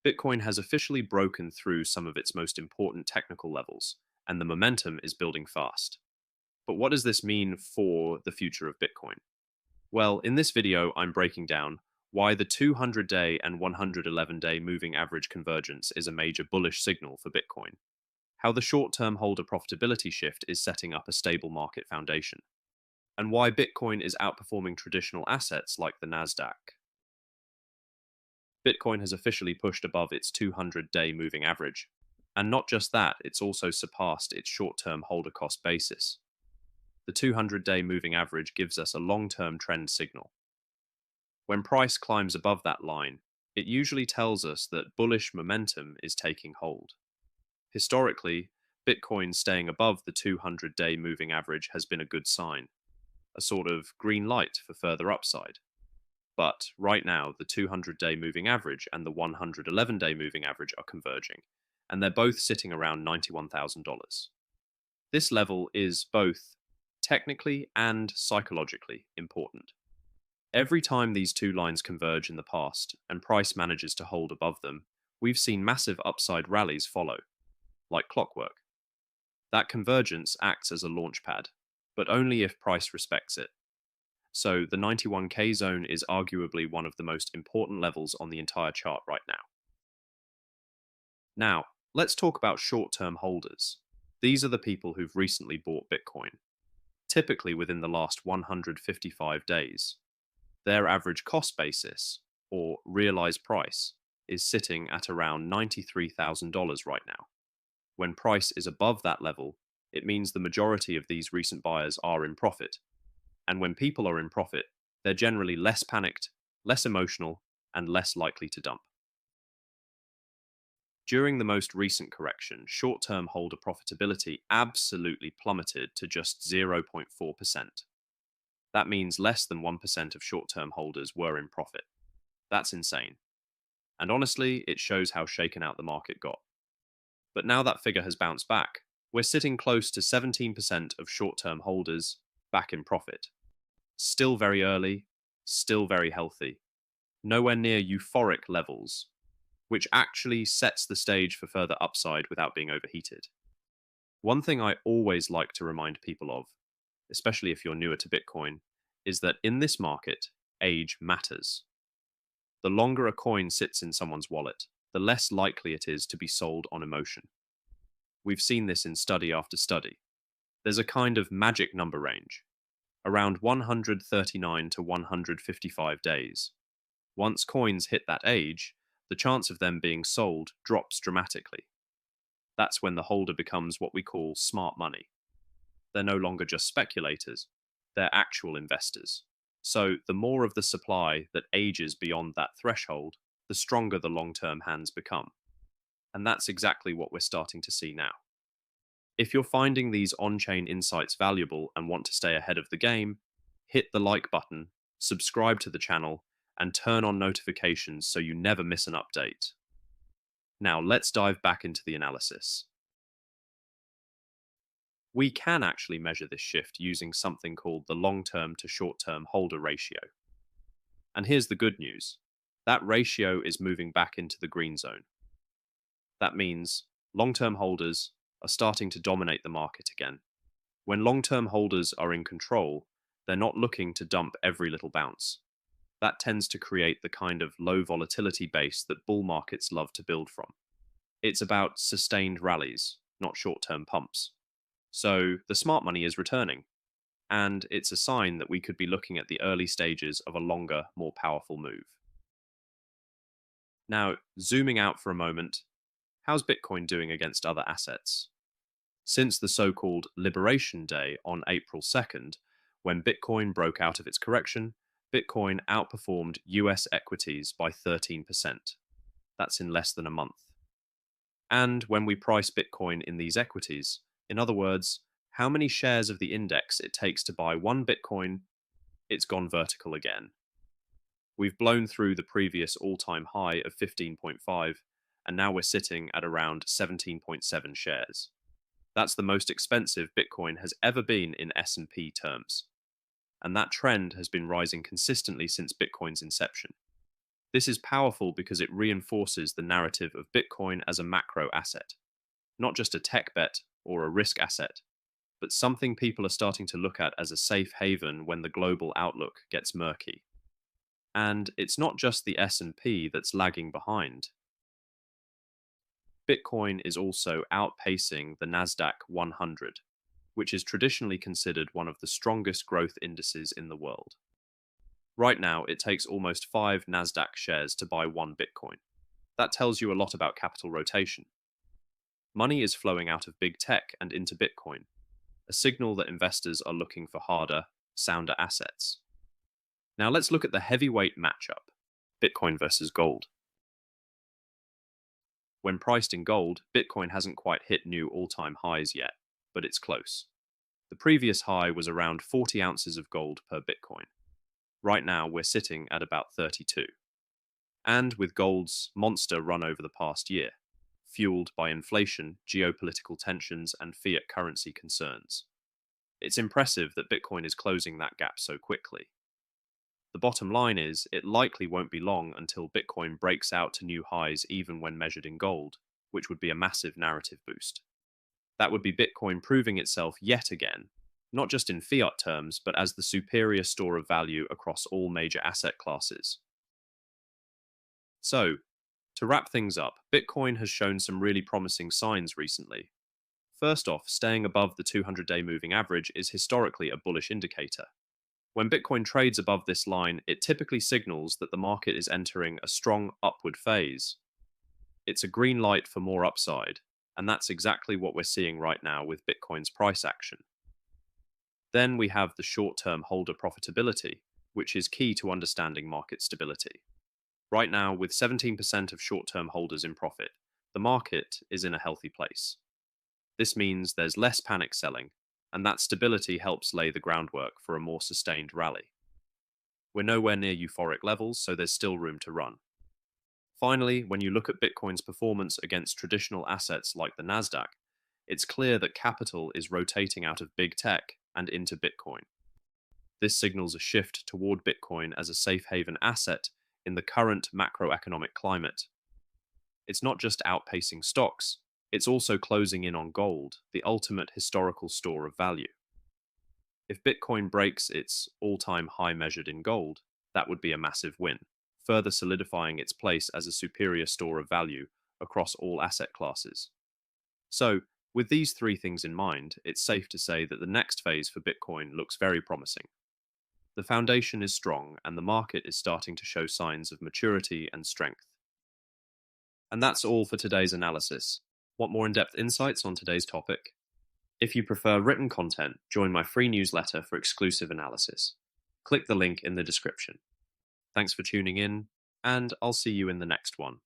Bitcoin has officially broken through some of its most important technical levels, and the momentum is building fast. But what does this mean for the future of Bitcoin? Well, in this video, I'm breaking down why the 200-day and 111-day moving average convergence is a major bullish signal for Bitcoin, how the short-term holder profitability shift is setting up a stable market foundation, and why Bitcoin is outperforming traditional assets like the NASDAQ. Bitcoin has officially pushed above its 200-day moving average. And not just that, it's also surpassed its short-term holder cost basis. The 200-day moving average gives us a long-term trend signal. When price climbs above that line, it usually tells us that bullish momentum is taking hold. Historically, Bitcoin staying above the 200-day moving average has been a good sign, a sort of green light for further upside. But right now, the 200-day moving average and the 111-day moving average are converging, and they're both sitting around $91,000. This level is both technically and psychologically important. Every time these two lines converge in the past and price manages to hold above them, we've seen massive upside rallies follow, like clockwork. That convergence acts as a launch pad, but only if price respects it. So the 91K zone is arguably one of the most important levels on the entire chart right now. Now, let's talk about short-term holders. These are the people who've recently bought Bitcoin, typically within the last 155 days. Their average cost basis, or realized price, is sitting at around $93,000 right now. When price is above that level, it means the majority of these recent buyers are in profit. And when people are in profit, they're generally less panicked, less emotional, and less likely to dump. During the most recent correction, short-term holder profitability absolutely plummeted to just 0.4%. That means less than 1% of short-term holders were in profit. That's insane. And honestly, it shows how shaken out the market got. But now that figure has bounced back, we're sitting close to 17% of short-term holders back in profit. Still very early, still very healthy. Nowhere near euphoric levels, which actually sets the stage for further upside without being overheated. One thing I always like to remind people of, especially if you're newer to Bitcoin, is that in this market, age matters. The longer a coin sits in someone's wallet, the less likely it is to be sold on emotion. We've seen this in study after study. There's a kind of magic number range, around 139 to 155 days. Once coins hit that age, the chance of them being sold drops dramatically. That's when the holder becomes what we call smart money. They're no longer just speculators, they're actual investors. So the more of the supply that ages beyond that threshold, the stronger the long-term hands become. And that's exactly what we're starting to see now. If you're finding these on-chain insights valuable and want to stay ahead of the game, hit the like button, subscribe to the channel, and turn on notifications so you never miss an update. Now let's dive back into the analysis. We can actually measure this shift using something called the long-term to short-term holder ratio. And here's the good news. That ratio is moving back into the green zone. That means long-term holders are starting to dominate the market again. When long-term holders are in control, they're not looking to dump every little bounce. That tends to create the kind of low volatility base that bull markets love to build from. It's about sustained rallies, not short-term pumps. So the smart money is returning, and it's a sign that we could be looking at the early stages of a longer, more powerful move. Now, zooming out for a moment, how's Bitcoin doing against other assets? Since the so-called Liberation Day on April 2nd, when Bitcoin broke out of its correction, Bitcoin outperformed US equities by 13%. That's in less than a month. And when we price Bitcoin in these equities, in other words, how many shares of the index it takes to buy one Bitcoin, it's gone vertical again. We've blown through the previous all-time high of 15.5, and now we're sitting at around 17.7 shares. That's the most expensive Bitcoin has ever been in S&P terms. And that trend has been rising consistently since Bitcoin's inception. This is powerful because it reinforces the narrative of Bitcoin as a macro asset, not just a tech bet or a risk asset, but something people are starting to look at as a safe haven when the global outlook gets murky. And it's not just the S&P that's lagging behind. Bitcoin is also outpacing the NASDAQ 100, which is traditionally considered one of the strongest growth indices in the world. Right now, it takes almost 5 NASDAQ shares to buy one Bitcoin. That tells you a lot about capital rotation. Money is flowing out of big tech and into Bitcoin, a signal that investors are looking for harder, sounder assets. Now let's look at the heavyweight matchup, Bitcoin versus gold. When priced in gold, Bitcoin hasn't quite hit new all-time highs yet, but it's close. The previous high was around 40 ounces of gold per Bitcoin. Right now, we're sitting at about 32. And with gold's monster run over the past year, fueled by inflation, geopolitical tensions, and fiat currency concerns, it's impressive that Bitcoin is closing that gap so quickly. The bottom line is, it likely won't be long until Bitcoin breaks out to new highs even when measured in gold, which would be a massive narrative boost. That would be Bitcoin proving itself yet again, not just in fiat terms, but as the superior store of value across all major asset classes. So, to wrap things up, Bitcoin has shown some really promising signs recently. First off, staying above the 200-day moving average is historically a bullish indicator. When Bitcoin trades above this line, it typically signals that the market is entering a strong upward phase. It's a green light for more upside, and that's exactly what we're seeing right now with Bitcoin's price action. Then we have the short-term holder profitability, which is key to understanding market stability. Right now, with 17% of short-term holders in profit, the market is in a healthy place. This means there's less panic selling, and that stability helps lay the groundwork for a more sustained rally. We're nowhere near euphoric levels, so there's still room to run. Finally, when you look at Bitcoin's performance against traditional assets like the NASDAQ, it's clear that capital is rotating out of big tech and into Bitcoin. This signals a shift toward Bitcoin as a safe haven asset in the current macroeconomic climate. It's not just outpacing stocks, it's also closing in on gold, the ultimate historical store of value. If Bitcoin breaks its all-time high measured in gold, that would be a massive win, further solidifying its place as a superior store of value across all asset classes. So, with these three things in mind, it's safe to say that the next phase for Bitcoin looks very promising. The foundation is strong, and the market is starting to show signs of maturity and strength. And that's all for today's analysis. Want more in-depth insights on today's topic? If you prefer written content, join my free newsletter for exclusive analysis. Click the link in the description. Thanks for tuning in, and I'll see you in the next one.